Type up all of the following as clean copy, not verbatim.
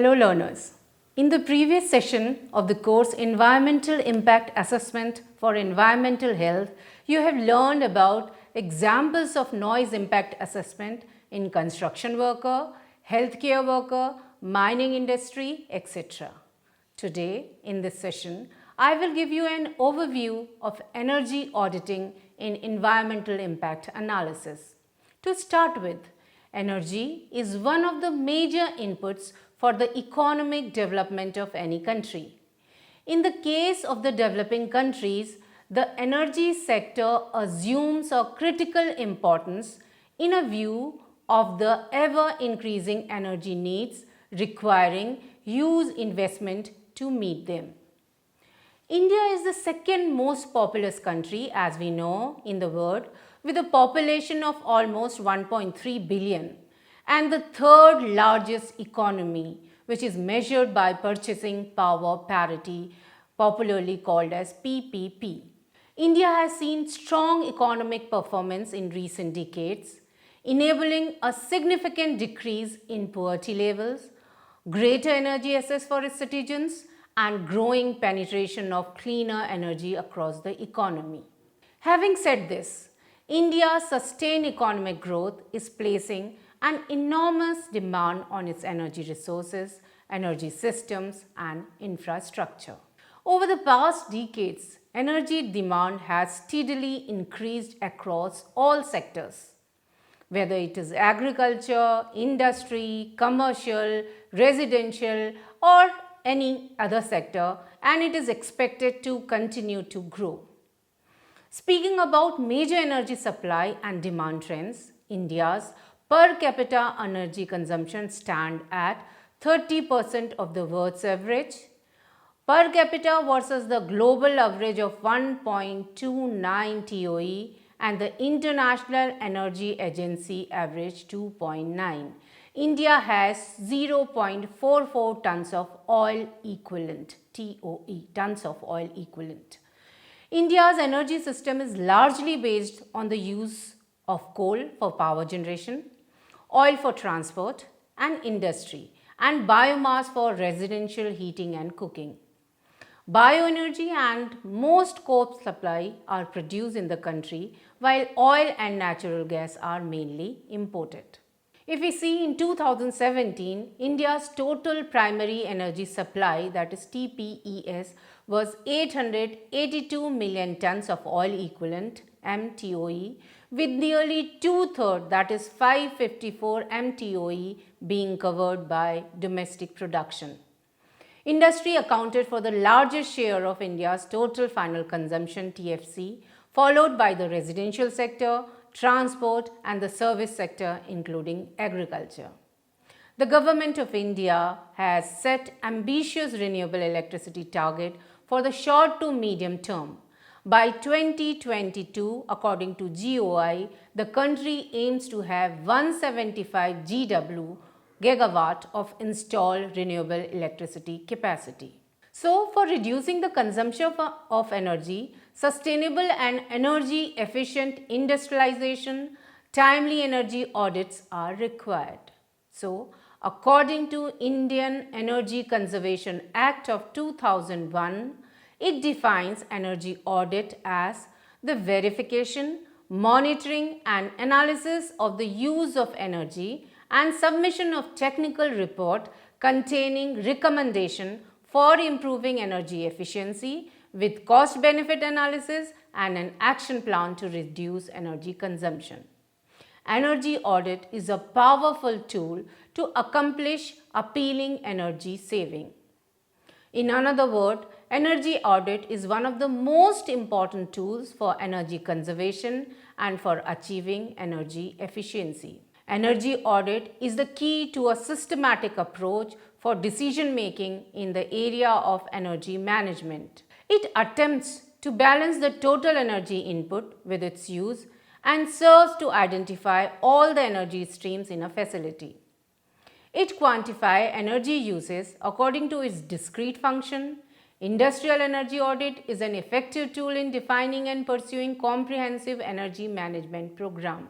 Hello learners. In the previous session of the course Environmental Impact Assessment for Environmental Health, you have learned about examples of noise impact assessment in construction worker, healthcare worker, mining industry, etc. Today in this session, I will give you an overview of energy auditing in environmental impact analysis. To start with, energy is one of the major inputs for the economic development of any country. In the case of the developing countries, the energy sector assumes a critical importance in a view of the ever-increasing energy needs requiring huge investment to meet them. India is the second most populous country, as we know, in the world, with a population of almost 1.3 billion and the third largest economy, which is measured by purchasing power parity, popularly called as PPP. India has seen strong economic performance in recent decades, enabling a significant decrease in poverty levels, greater energy access for its citizens, and growing penetration of cleaner energy across the economy. Having said this, India's sustained economic growth is placing an enormous demand on its energy resources, energy systems, and infrastructure. Over the past decades, energy demand has steadily increased across all sectors, whether it is agriculture, industry, commercial, residential, or any other sector, and it is expected to continue to grow. Speaking about major energy supply and demand trends, India's per capita energy consumption stand at 30% of the world's average per capita versus the global average of 1.29 TOE and the International Energy Agency average 2.9. India has 0.44 tons of oil equivalent, TOE, tons of oil equivalent. India's energy system is largely based on the use of coal for power generation, oil for transport and industry, and biomass for residential heating and cooking. Bioenergy and most coal supply are produced in the country, while oil and natural gas are mainly imported. If we see in 2017, India's total primary energy supply, that is TPES, was 882 million tons of oil equivalent MTOE, with nearly two-thirds, that is 554 MTOE, being covered by domestic production. Industry accounted for the largest share of India's total final consumption TFC, followed by the residential sector, transport and the service sector including agriculture. The Government of India has set ambitious renewable electricity target for the short to medium term. By 2022, according to GOI, the country aims to have 175 gigawatt of installed renewable electricity capacity. So, for reducing the consumption of energy, sustainable and energy efficient industrialization, timely energy audits are required. So, according to Indian Energy Conservation Act of 2001, it defines energy audit as the verification, monitoring and analysis of the use of energy and submission of technical report containing recommendation for improving energy efficiency with cost-benefit analysis and an action plan to reduce energy consumption. Energy audit is a powerful tool to accomplish appealing energy saving. In another word, energy audit is one of the most important tools for energy conservation and for achieving energy efficiency. Energy audit is the key to a systematic approach for decision making in the area of energy management. It attempts to balance the total energy input with its use and serves to identify all the energy streams in a facility. It quantifies energy uses according to its discrete function. Industrial energy audit is an effective tool in defining and pursuing comprehensive energy management program.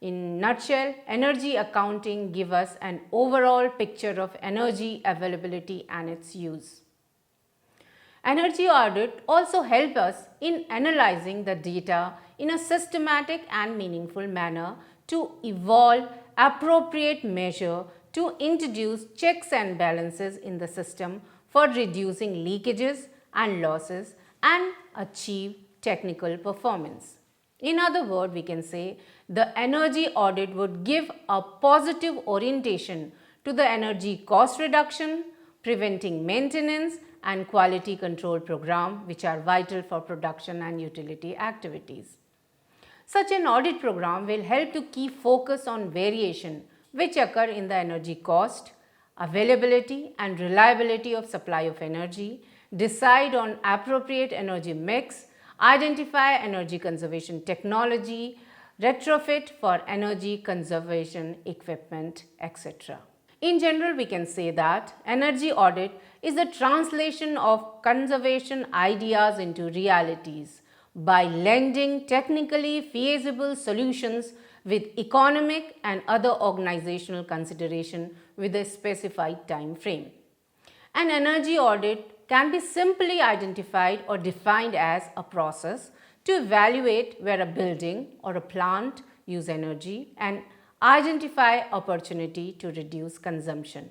In nutshell, energy accounting gives us an overall picture of energy availability and its use. Energy audit also help us in analyzing the data in a systematic and meaningful manner to evolve appropriate measure to introduce checks and balances in the system for reducing leakages and losses and achieve technical performance. In other words, we can say the energy audit would give a positive orientation to the energy cost reduction, preventing maintenance and quality control program which are vital for production and utility activities. Such an audit program will help to keep focus on variation which occur in the energy cost, availability and reliability of supply of energy, decide on appropriate energy mix, identify energy conservation technology, retrofit for energy conservation equipment, etc. In general, we can say that energy audit is the translation of conservation ideas into realities by blending technically feasible solutions with economic and other organizational consideration with a specified time frame. An energy audit can be simply identified or defined as a process to evaluate where a building or a plant use energy and identify opportunity to reduce consumption.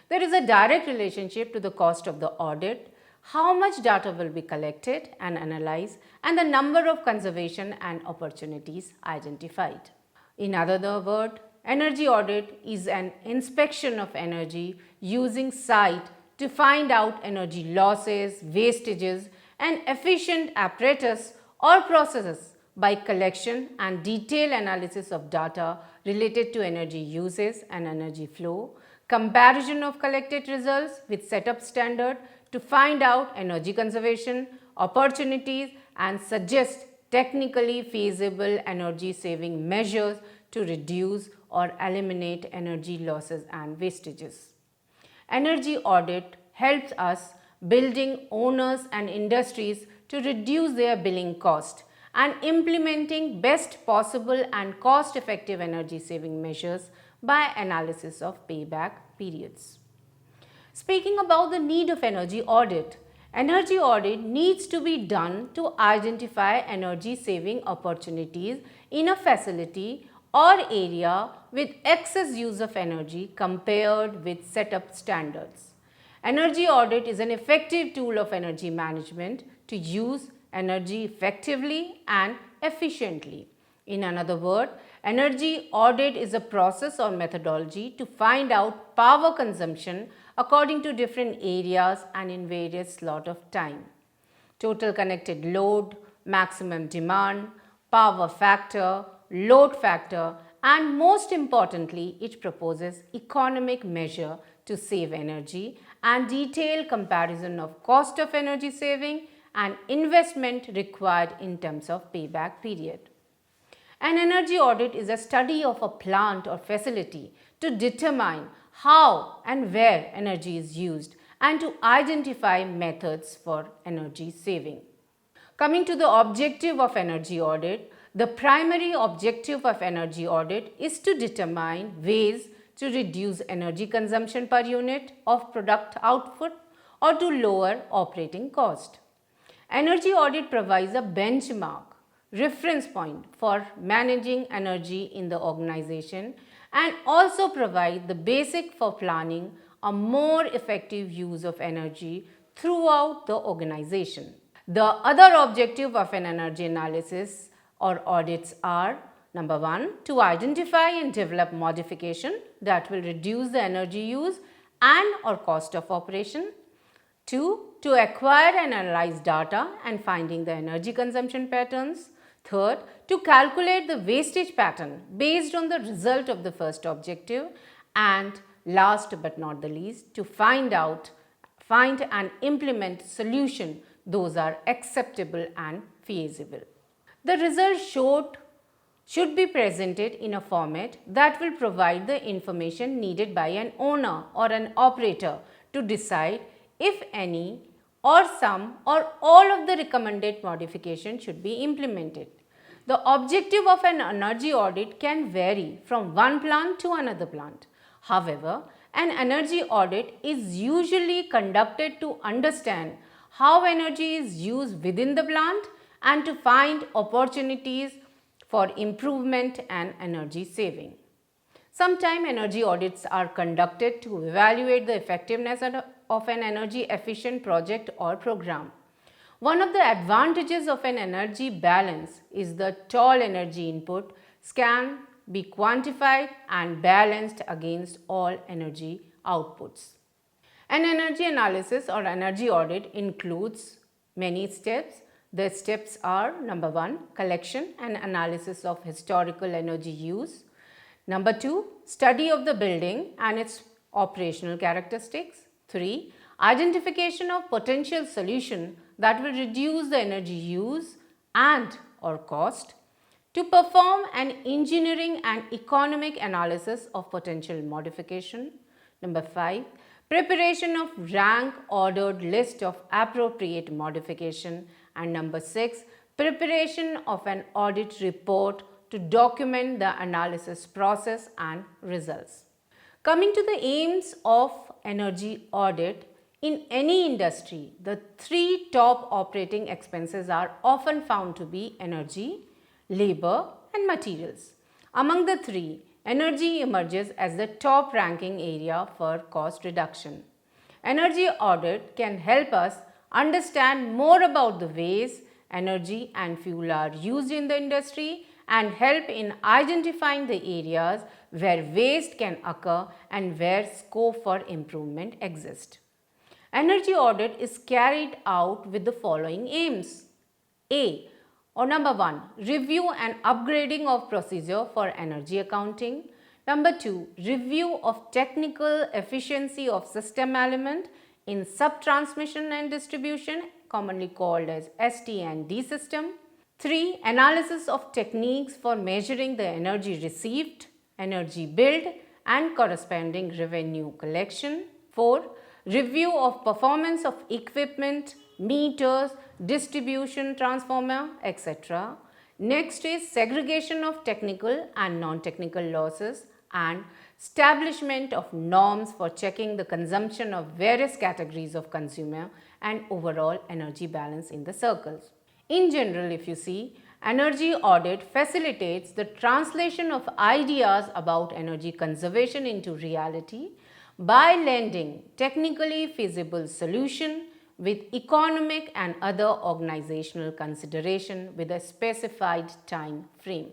There is a direct relationship to the cost of the audit, how much data will be collected and analyzed, and the number of conservation and opportunities identified. In other words, energy audit is an inspection of energy using site to find out energy losses, wastages, and efficient apparatus or processes by collection and detailed analysis of data related to energy uses and energy flow, comparison of collected results with setup standard to find out energy conservation opportunities and suggest technically feasible energy saving measures to reduce or eliminate energy losses and wastages. Energy audit helps us building owners and industries to reduce their billing cost and implementing best possible and cost effective energy saving measures by analysis of payback periods. Speaking about the need of energy audit needs to be done to identify energy saving opportunities in a facility or area with excess use of energy compared with setup standards. Energy audit is an effective tool of energy management to use energy effectively and efficiently. In another word, energy audit is a process or methodology to find out power consumption according to different areas and in various slot of time. Total connected load, maximum demand, power factor, load factor, and most importantly, it proposes economic measure to save energy and detailed comparison of cost of energy saving and investment required in terms of payback period. An energy audit is a study of a plant or facility to determine how and where energy is used and to identify methods for energy saving. Coming to the objective of energy audit, the primary objective of energy audit is to determine ways to reduce energy consumption per unit of product output or to lower operating cost. Energy audit provides a benchmark, reference point for managing energy in the organization and also provide the basic for planning a more effective use of energy throughout the organization. The other objective of an energy analysis or audits are: number 1, to identify and develop modification that will reduce the energy use and or cost of operation. 2, to acquire and analyze data and finding the energy consumption patterns. Third, to calculate the wastage pattern based on the result of the first objective. And last but not the least, to find and implement solution those are acceptable and feasible. The results should be presented in a format that will provide the information needed by an owner or an operator to decide if any or some or all of the recommended modifications should be implemented. The objective of an energy audit can vary from one plant to another plant. However, an energy audit is usually conducted to understand how energy is used within the plant and to find opportunities for improvement and energy saving. Sometimes energy audits are conducted to evaluate the effectiveness of an energy efficient project or program. One of the advantages of an energy balance is that all energy input can be quantified and balanced against all energy outputs. An energy analysis or energy audit includes many steps. The steps are: number 1, collection and analysis of historical energy use; number 2, study of the building and its operational characteristics; 3, identification of potential solution that will reduce the energy use and or cost; to perform an engineering and economic analysis of potential modification; number 5, preparation of rank ordered list of appropriate modification; and number 6, preparation of an audit report to document the analysis process and results. Coming to the aims of energy audit, in any industry, the 3 top operating expenses are often found to be energy, labor and materials. Among the 3, energy emerges as the top ranking area for cost reduction. Energy audit can help us understand more about the ways energy and fuel are used in the industry and help in identifying the areas where waste can occur and where scope for improvement exists. Energy audit is carried out with the following aims. A. Or number 1, review and upgrading of procedure for energy accounting. Number 2, review of technical efficiency of system element in sub-transmission and distribution, commonly called as ST&D system. 3, analysis of techniques for measuring the energy received, energy billed and corresponding revenue collection. 4, review of performance of equipment, meters, distribution transformer, etc. Next is segregation of technical and non-technical losses and establishment of norms for checking the consumption of various categories of consumer and overall energy balance in the circles. In general, if you see, energy audit facilitates the translation of ideas about energy conservation into reality by lending technically feasible solution with economic and other organizational consideration with a specified time frame.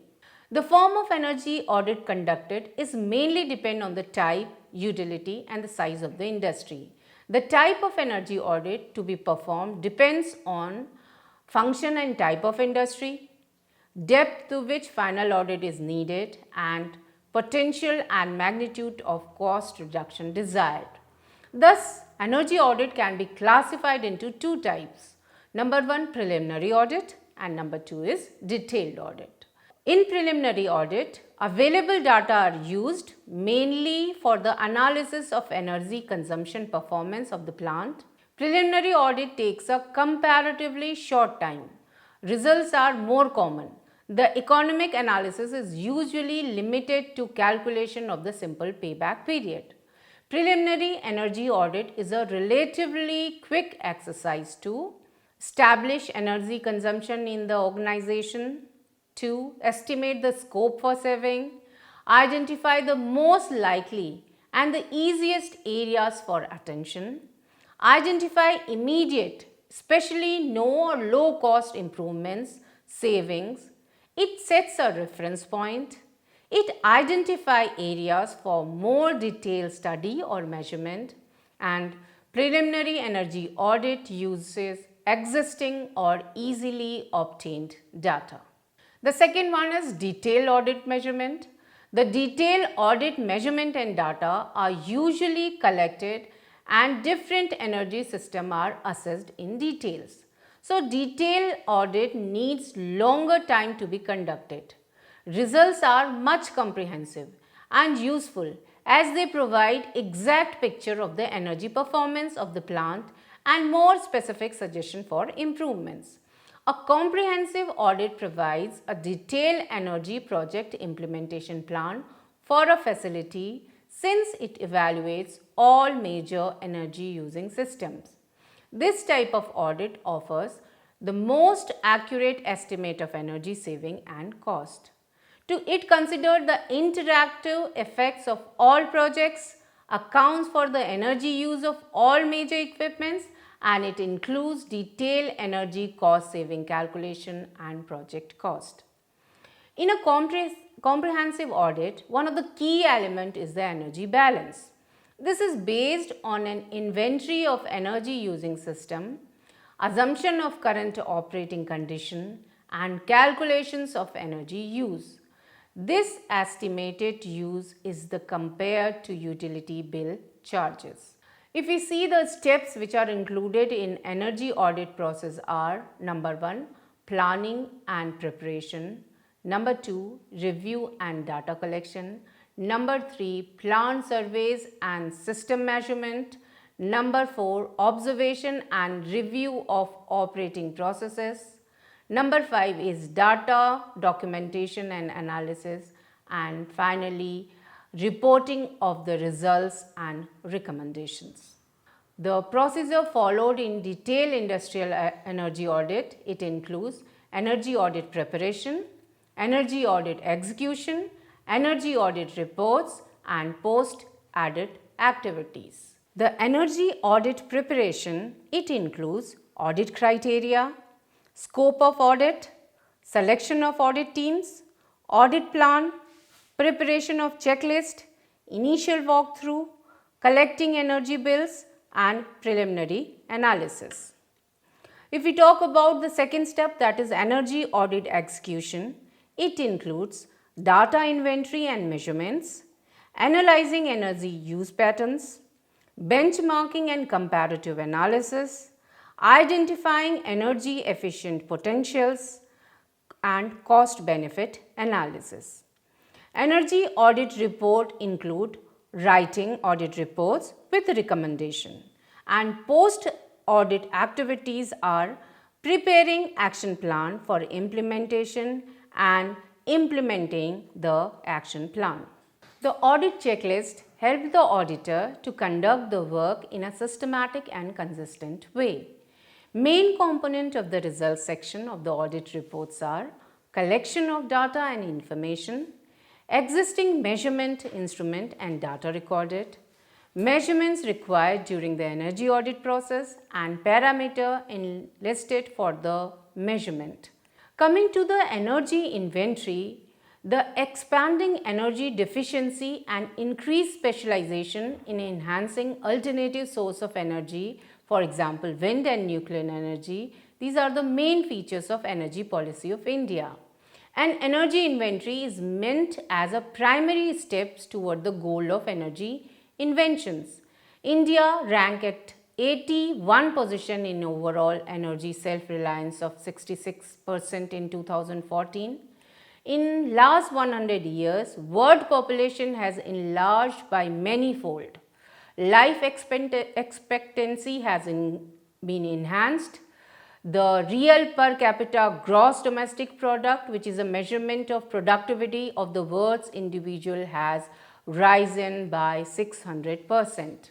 The form of energy audit conducted is mainly depend on the type, utility and the size of the industry. The type of energy audit to be performed depends on function and type of industry, depth to which final audit is needed and potential and magnitude of cost reduction desired. Thus, energy audit can be classified into 2 types. Number 1, preliminary audit and number 2 is detailed audit. In preliminary audit, available data are used mainly for the analysis of energy consumption performance of the plant. Preliminary audit takes a comparatively short time. Results are more common. The economic analysis is usually limited to calculation of the simple payback period. Preliminary energy audit is a relatively quick exercise to establish energy consumption in the organization, to estimate the scope for saving, identify the most likely and the easiest areas for attention, identify immediate, especially no or low cost improvements, savings. It sets a reference point. It identifies areas for more detailed study or measurement, and preliminary energy audit uses existing or easily obtained data. The second one is detailed audit measurement. The detailed audit measurement and data are usually collected and different energy systems are assessed in details. So, detailed audit needs longer time to be conducted. Results are much comprehensive and useful as they provide exact picture of the energy performance of the plant and more specific suggestion for improvements. A comprehensive audit provides a detailed energy project implementation plan for a facility since it evaluates all major energy using systems. This type of audit offers the most accurate estimate of energy saving and cost. It considers the interactive effects of all projects, accounts for the energy use of all major equipments, and it includes detailed energy cost saving calculation and project cost. In a comprehensive audit, one of the key elements is the energy balance. This is based on an inventory of energy using system, assumption of current operating condition, and calculations of energy use. This estimated use is the compared to utility bill charges. If we see the steps which are included in energy audit process are number 1, planning and preparation, number 2, review and data collection, number 3, plant surveys and system measurement, number 4, observation and review of operating processes, number 5 is data, documentation and analysis, and finally reporting of the results and recommendations. The procedure followed in detailed industrial energy audit, it includes energy audit preparation, energy audit execution, energy audit reports, and post-audit activities. The energy audit preparation, it includes audit criteria, scope of audit, selection of audit teams, audit plan, preparation of checklist, initial walkthrough, collecting energy bills, and preliminary analysis. If we talk about the second step, that is energy audit execution, it includes data inventory and measurements, analyzing energy use patterns, benchmarking and comparative analysis, identifying energy efficient potentials, and cost benefit analysis. Energy audit report include writing audit reports with recommendation, and post audit activities are preparing action plan for implementation and implementing the action plan. The audit checklist helped the auditor to conduct the work in a systematic and consistent way. Main component of the results section of the audit reports are collection of data and information, existing measurement instrument and data recorded, measurements required during the energy audit process, and parameter listed for the measurement. Coming to the energy inventory, the expanding energy deficiency and increased specialization in enhancing alternative source of energy, for example wind and nuclear energy, these are the main features of energy policy of India. An energy inventory is meant as a primary step toward the goal of energy inventions. India ranked at 81 position in overall energy self-reliance of 66% in 2014. In last 100 years, world population has enlarged by many fold. Life expectancy has been enhanced. The real per capita gross domestic product, which is a measurement of productivity of the world's individual, has risen by 600%.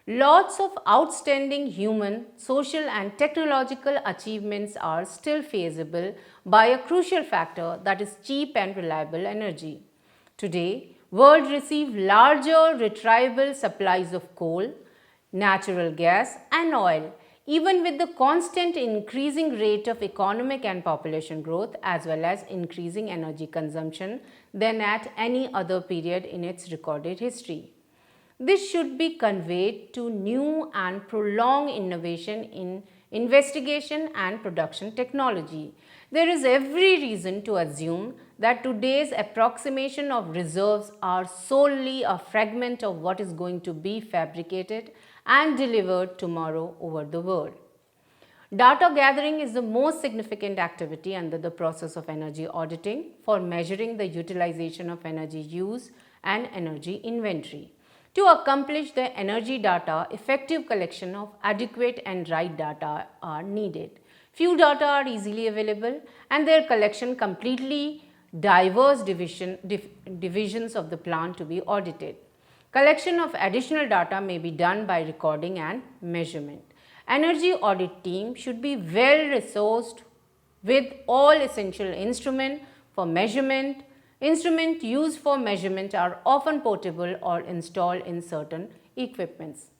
Lots of outstanding human, social and technological achievements are still feasible by a crucial factor, that is cheap and reliable energy. Today, world receive larger retrievable supplies of coal, natural gas and oil, even with the constant increasing rate of economic and population growth as well as increasing energy consumption than at any other period in its recorded history. This should be conveyed to new and prolonged innovation in investigation and production technology. There is every reason to assume that today's approximation of reserves are solely a fragment of what is going to be fabricated and delivered tomorrow over the world. Data gathering is the most significant activity under the process of energy auditing for measuring the utilization of energy use and energy inventory. To accomplish the energy data, effective collection of adequate and right data are needed. Few data are easily available and their collection completely diverse divisions of the plant to be audited. Collection of additional data may be done by recording and measurement. Energy audit team should be well resourced with all essential instrument for measurement. Instruments used for measurement are often portable or installed in certain equipments.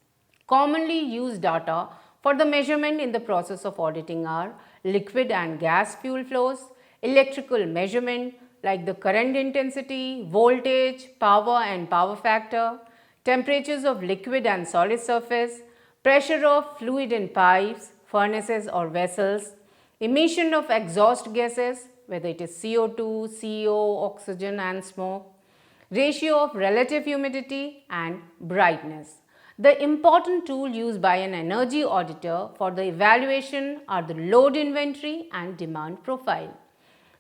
Commonly used data for the measurement in the process of auditing are liquid and gas fuel flows, electrical measurement like the current intensity, voltage, power and power factor, temperatures of liquid and solid surface, pressure of fluid in pipes, furnaces or vessels, emission of exhaust gases whether it is CO2, CO, oxygen and smoke, ratio of relative humidity and brightness. The important tool used by an energy auditor for the evaluation are the load inventory and demand profile.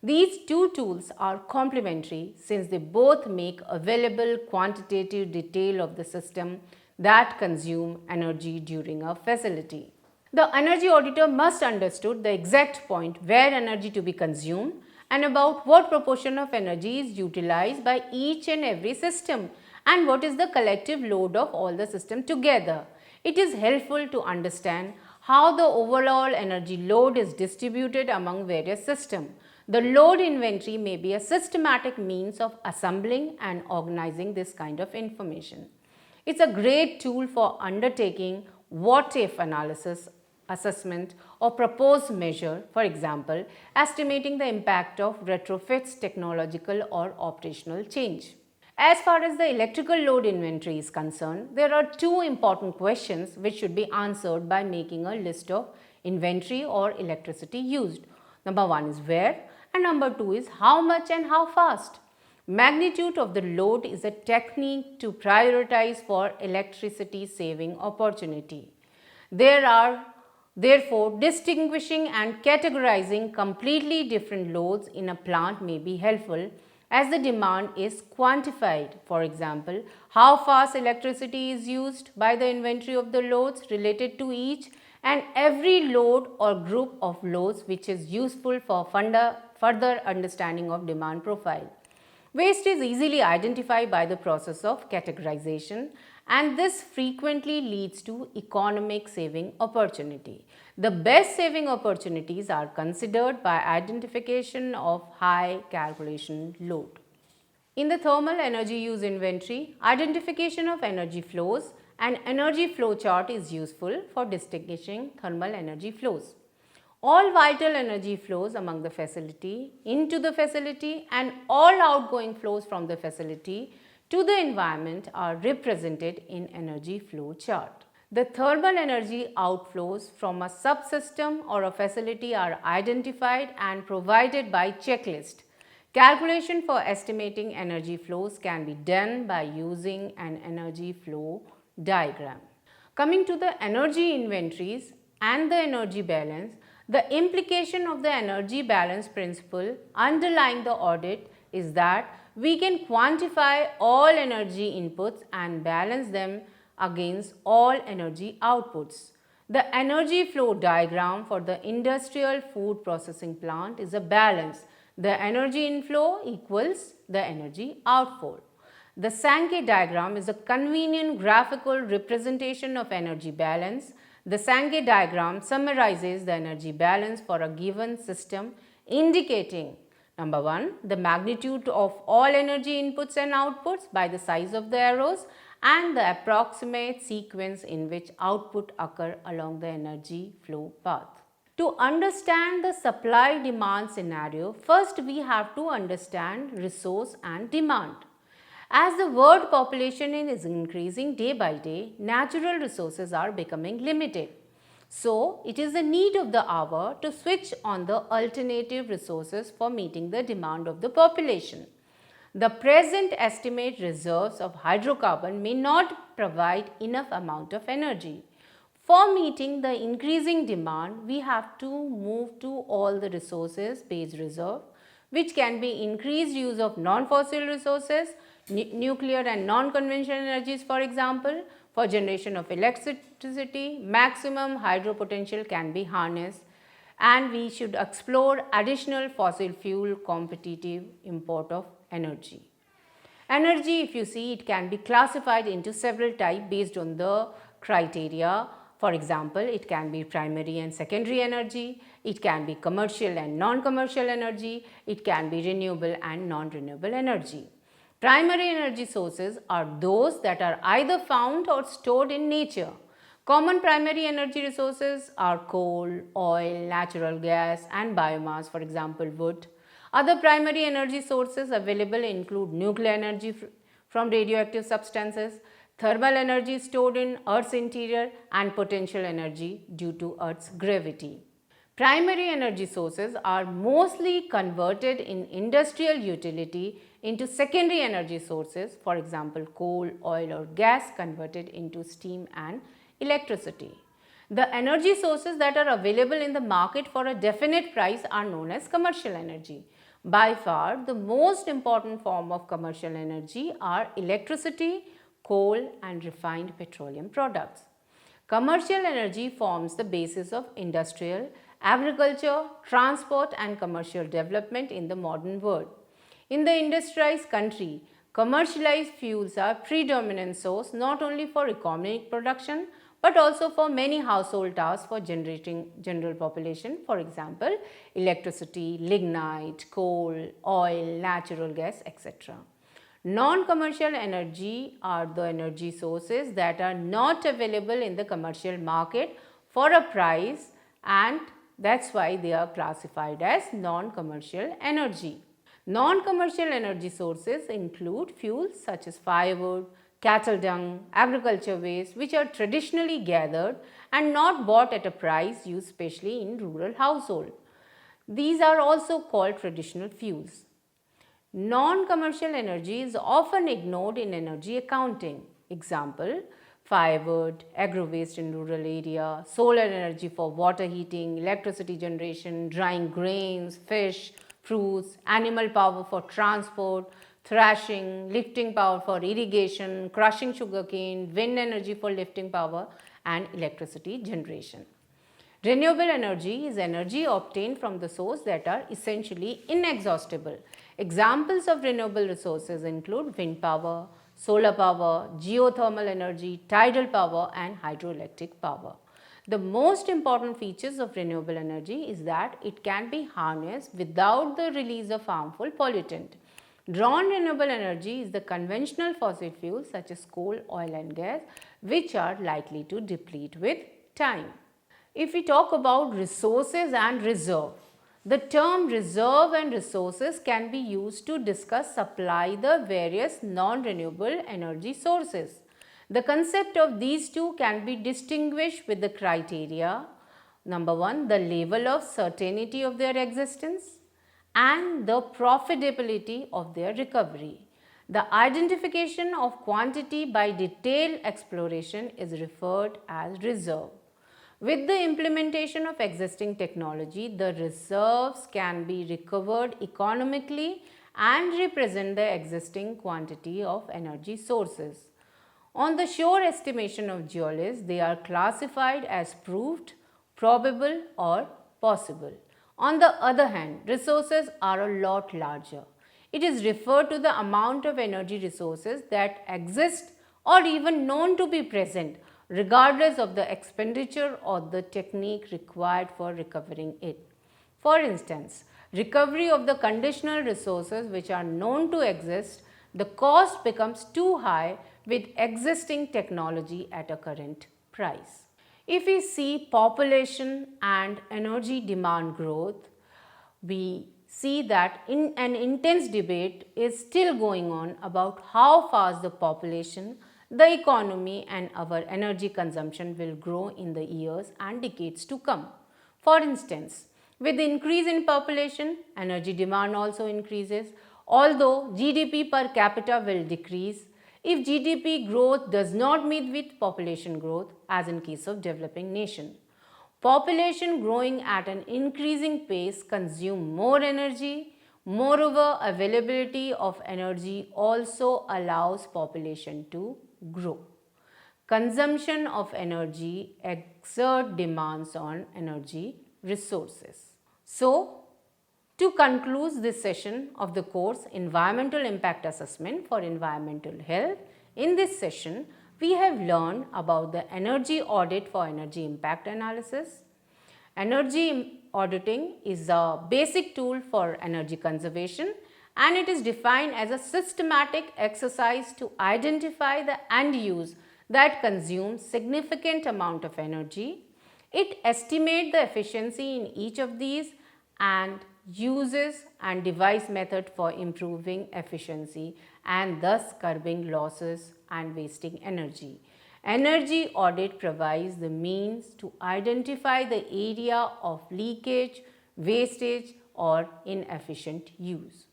These two tools are complementary since they both make available quantitative detail of the system that consume energy during a facility. The energy auditor must understood the exact point where energy to be consumed and about what proportion of energy is utilized by each and every system and what is the collective load of all the system together. It is helpful to understand how the overall energy load is distributed among various systems. The load inventory may be a systematic means of assembling and organizing this kind of information. It's a great tool for undertaking what-if analysis, assessment or proposed measure, for example, estimating the impact of retrofits, technological or operational change. As far as the electrical load inventory is concerned, there are two important questions which should be answered by making a list of inventory or electricity used. Number one is where and number two is how much and how fast. Magnitude of the load is a technique to prioritize for electricity saving opportunity. There are therefore distinguishing and categorizing completely different loads in a plant may be helpful as the demand is quantified. For example, how fast electricity is used by the inventory of the loads related to each and every load or group of loads which is useful for further understanding of demand profile. Waste is easily identified by the process of categorization and this frequently leads to economic saving opportunity. The best saving opportunities are considered by identification of high calculation load. In the thermal energy use inventory, identification of energy flows and energy flow chart is useful for distinguishing thermal energy flows. All vital energy flows among the facility, into the facility and all outgoing flows from the facility to the environment are represented in energy flow chart. The thermal energy outflows from a subsystem or a facility are identified and provided by checklist. Calculation for estimating energy flows can be done by using an energy flow diagram. Coming to the energy inventories and the energy balance, the implication of the energy balance principle underlying the audit is that we can quantify all energy inputs and balance them against all energy outputs. The energy flow diagram for the industrial food processing plant is a balance. The energy inflow equals the energy outflow. The Sankey diagram is a convenient graphical representation of energy balance. The Sankey diagram summarizes the energy balance for a given system indicating number 1, the magnitude of all energy inputs and outputs by the size of the arrows and the approximate sequence in which output occur along the energy flow path. To understand the supply demand scenario, first we have to understand resource and demand. As the world population is increasing day by day, natural resources are becoming limited. So, it is the need of the hour to switch on the alternative resources for meeting the demand of the population. The present estimate reserves of hydrocarbon may not provide enough amount of energy. For meeting the increasing demand, we have to move to all the resources based reserve, which can be increased use of non-fossil resources, nuclear and non-conventional energies for example. For generation of electricity, maximum hydro potential can be harnessed. and we should explore additional fossil fuel competitive import of energy. Energy, if you see, it can be classified into several types based on the criteria. For example, it can be primary and secondary energy, it can be commercial and non-commercial energy, it can be renewable and non-renewable energy. Primary energy sources are those that are either found or stored in nature. Common primary energy resources are coal, oil, natural gas and biomass, for example wood. Other primary energy sources available include nuclear energy from radioactive substances, thermal energy stored in Earth's interior and potential energy due to Earth's gravity. Primary energy sources are mostly converted in industrial utility into secondary energy sources, for example coal, oil or gas converted into steam and electricity. The energy sources that are available in the market for a definite price are known as commercial energy. By far, the most important form of commercial energy are electricity, coal and refined petroleum products. Commercial energy forms the basis of industrial, agriculture, transport and commercial development in the modern world. In the industrialized country, commercialized fuels are predominant source not only for economic production but also for many household tasks for generating general population, for example, electricity, lignite, coal, oil, natural gas, etc. Non-commercial energy are the energy sources that are not available in the commercial market for a price, and that's why they are classified as non-commercial energy. Non-commercial energy sources include fuels such as firewood, cattle dung, agriculture waste, which are traditionally gathered and not bought at a price used especially in rural household. These are also called traditional fuels. Non-commercial energy is often ignored in energy accounting. Example, firewood, agro-waste in rural area, solar energy for water heating, electricity generation, drying grains, fish, fruits, animal power for transport, thrashing, lifting power for irrigation, crushing sugarcane, wind energy for lifting power and electricity generation. Renewable energy is energy obtained from the source that are essentially inexhaustible. Examples of renewable resources include wind power, solar power, geothermal energy, tidal power and hydroelectric power. The most important features of renewable energy is that it can be harnessed without the release of harmful pollutant. Drawn renewable energy is the conventional fossil fuels such as coal, oil and gas, which are likely to deplete with time. If we talk about resources and reserve, the term reserve and resources can be used to discuss supply the various non-renewable energy sources. The concept of these two can be distinguished with the criteria. Number one, the level of certainty of their existence and the profitability of their recovery. The identification of quantity by detailed exploration is referred as reserve. With the implementation of existing technology, the reserves can be recovered economically and represent the existing quantity of energy sources. On the sure estimation of geologists, they are classified as proved, probable or possible. On the other hand, resources are a lot larger. It is referred to the amount of energy resources that exist or even known to be present, regardless of the expenditure or the technique required for recovering it. For instance, recovery of the conditional resources which are known to exist, the cost becomes too high with existing technology at a current price. If we see population and energy demand growth, we see that an intense debate is still going on about how fast the population, the economy and our energy consumption will grow in the years and decades to come. For instance, with the increase in population, energy demand also increases, although GDP per capita will decrease if GDP growth does not meet with population growth, as in case of developing nation. Population growing at an increasing pace consume more energy. Moreover, availability of energy also allows population to grow. Consumption of energy exert demands on energy resources. So, to conclude this session of the course Environmental Impact Assessment for Environmental Health, in this session we have learned about the energy audit for energy impact analysis. Energy auditing is a basic tool for energy conservation, and it is defined as a systematic exercise to identify the end use that consumes significant amount of energy. It estimates the efficiency in each of these and uses and devise method for improving efficiency and thus curbing losses and wasting energy. Energy audit provides the means to identify the area of leakage, wastage or inefficient use.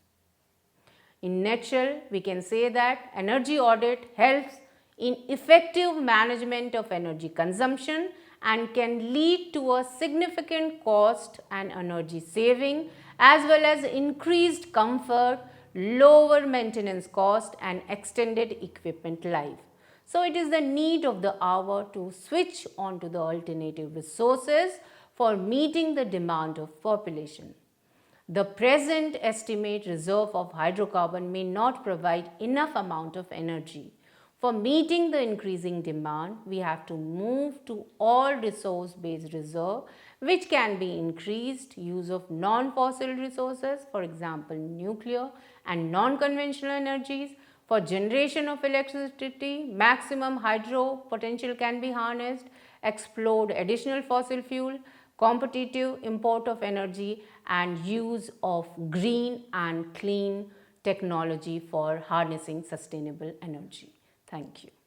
In nutshell, we can say that energy audit helps in effective management of energy consumption and can lead to a significant cost and energy saving as well as increased comfort, lower maintenance cost and extended equipment life. So, it is the need of the hour to switch on to the alternative resources for meeting the demand of population. The present estimate reserve of hydrocarbon may not provide enough amount of energy. For meeting the increasing demand, we have to move to all resource based reserve which can be increased use of non-fossil resources, for example nuclear and non-conventional energies. For generation of electricity, maximum hydro potential can be harnessed, explode additional fossil fuel, competitive import of energy and use of green and clean technology for harnessing sustainable energy. Thank you.